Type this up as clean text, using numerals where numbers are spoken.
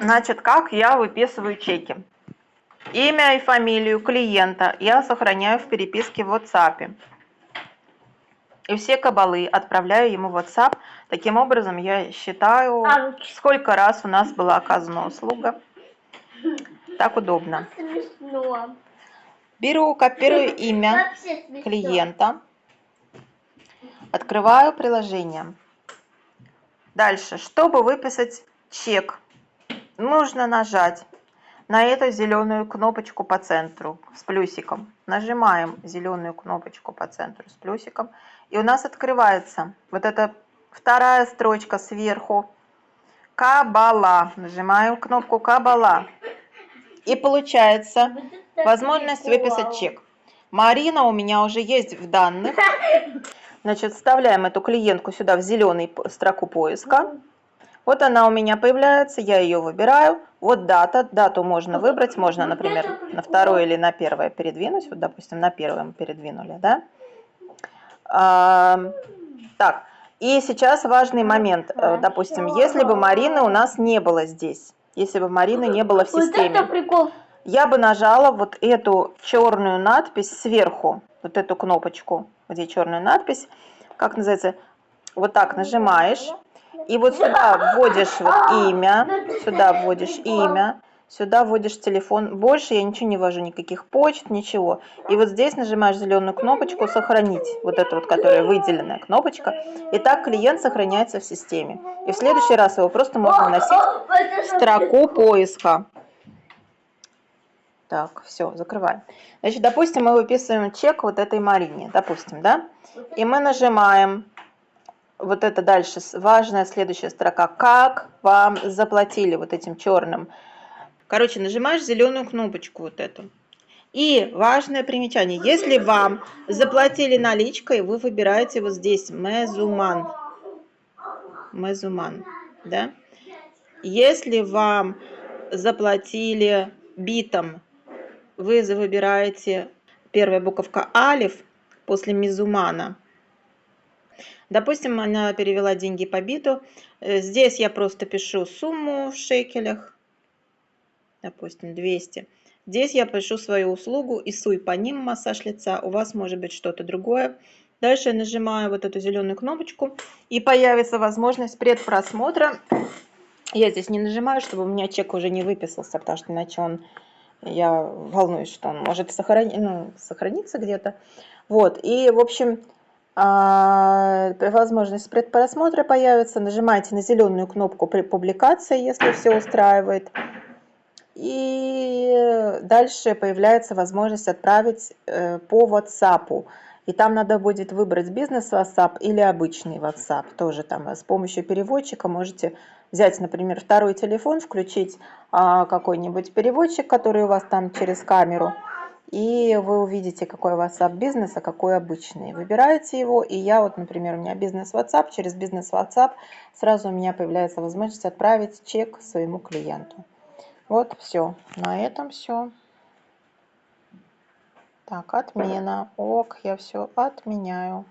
Значит, как я выписываю чеки? Имя и фамилию клиента я сохраняю в переписке в WhatsApp. И все кабалы отправляю ему в WhatsApp. Таким образом, я считаю, сколько раз у нас была оказана услуга. Так удобно. Смешно. Беру, копирую имя клиента. Открываю приложение. Дальше, чтобы выписать чек, нужно нажать на эту зеленую кнопочку по центру с плюсиком. Нажимаем зеленую кнопочку по центру с плюсиком. И у нас открывается вот эта вторая строчка сверху. Кабала. Нажимаем кнопку Кабала. И получается возможность выписать чек. Марина у меня уже есть в данных. Значит, вставляем эту клиентку сюда в зеленую строку поиска. Вот она у меня появляется, я ее выбираю. Вот дата. Дату можно выбрать. Можно, например, на второе или на первое передвинуть. Вот, допустим, на первое мы передвинули, да? Так, и сейчас важный момент. Допустим, если бы Марины у нас не было здесь, если бы Марины не было в системе, Вот это прикол. я бы нажала вот эту черную надпись сверху, вот эту кнопочку, где черная надпись, как называется, вот так нажимаешь, и вот сюда вводишь вот имя, сюда вводишь телефон. Больше я ничего не ввожу, никаких почт, ничего. И вот здесь нажимаешь зеленую кнопочку «Сохранить», вот эту вот, которая выделенная кнопочка, и так клиент сохраняется в системе. И в следующий раз его просто можно вносить в строку поиска. Так, все, закрываем. Значит, допустим, мы выписываем чек вот этой Марине, допустим, да? И мы нажимаем, вот это дальше важная следующая строка, как вам заплатили вот этим черным. Короче, нажимаешь зеленую кнопочку вот эту. И важное примечание, если вам заплатили наличкой, вы выбираете вот здесь Мезуман. Мезуман, да? Если вам заплатили битом, вы выбираете первая буковка алиф после мезумана. Допустим, она перевела деньги по биту. Здесь я просто пишу сумму в шекелях. Допустим, 200. Здесь я пишу свою услугу и суй по ним массаж лица. У вас может быть что-то другое. Дальше я нажимаю вот эту зеленую кнопочку. И появится возможность предпросмотра. Я здесь не нажимаю, чтобы у меня чек уже не выписался, потому что иначе я волнуюсь, что он может сохраниться где-то. Вот, и, в общем, возможность предпросмотра появится. Нажимаете на зеленую кнопку при публикации, если все устраивает. И дальше появляется возможность отправить по WhatsApp. И там надо будет выбрать бизнес WhatsApp или обычный WhatsApp. Тоже там с помощью переводчика можете взять, например, второй телефон, включить какой-нибудь переводчик, который у вас там через камеру. И вы увидите, какой WhatsApp бизнес, а какой обычный. Выбираете его, и я вот, например, у меня бизнес WhatsApp, через бизнес WhatsApp сразу у меня появляется возможность отправить чек своему клиенту. Вот, все. На этом все. Так, отмена. Ок, я все отменяю.